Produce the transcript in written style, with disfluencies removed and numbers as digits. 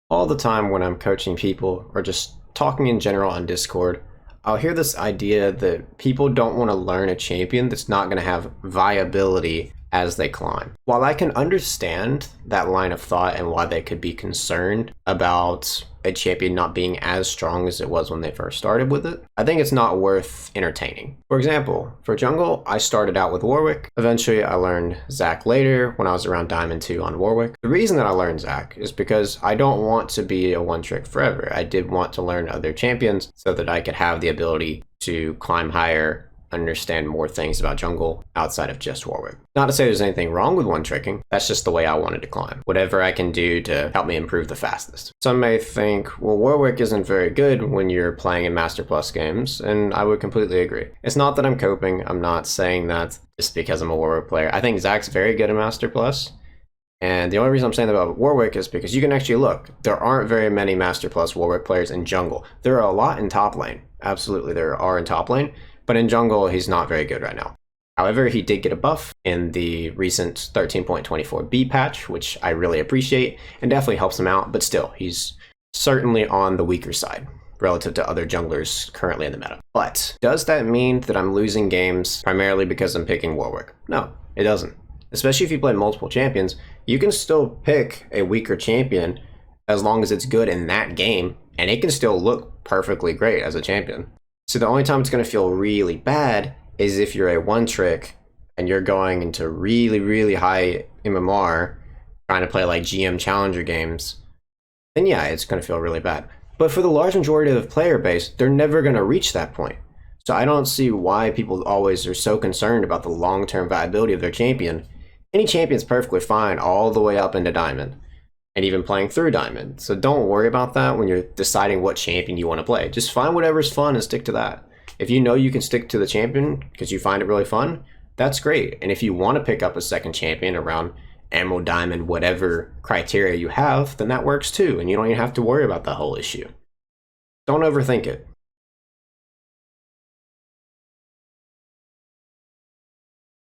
All the time when I'm coaching people or just talking in general on Discord, I'll hear this idea that people don't want to learn a champion that's not going to have viability as they climb. While I can understand that line of thought and why they could be concerned about a champion not being as strong as it was when they first started with it, I think it's not worth entertaining. For example, for jungle, I started out with Warwick. Eventually, I learned Zac later when I was around Diamond 2 on Warwick. The reason that I learned Zac is because I don't want to be a one-trick forever. I did want to learn other champions so that I could have the ability to climb higher, understand more things about jungle outside of just Warwick. Not to say there's anything wrong with one-tricking, that's just the way I wanted to climb. Whatever I can do to help me improve the fastest. Some may think, well, Warwick isn't very good when you're playing in Master Plus games, and I would completely agree. It's not that I'm coping, I'm not saying that just because I'm a Warwick player. I think Zac's very good at Master Plus, and the only reason I'm saying that about Warwick is because you can actually look. There aren't very many Master Plus Warwick players in jungle. There are a lot in top lane. Absolutely, there are in top lane. But in jungle, he's not very good right now. However, he did get a buff in the recent 13.24b patch, which I really appreciate and definitely helps him out. But still, he's certainly on the weaker side relative to other junglers currently in the meta. But does that mean that I'm losing games primarily because I'm picking Warwick? No, it doesn't. Especially if you play multiple champions, you can still pick a weaker champion as long as it's good in that game, and it can still look perfectly great as a champion. So the only time it's going to feel really bad is if you're a one-trick and you're going into really, really high MMR, trying to play like GM Challenger games, then yeah, it's going to feel really bad. But for the large majority of the player base, they're never going to reach that point. So I don't see why people always are so concerned about the long-term viability of their champion. Any champion's perfectly fine all the way up into Diamond, and even playing through Diamond. So don't worry about that when you're deciding what champion you want to play. Just find whatever's fun and stick to that. If you know you can stick to the champion because you find it really fun, that's great. And if you want to pick up a second champion around Emerald, Diamond, whatever criteria you have, then that works too. And you don't even have to worry about that whole issue. Don't overthink it.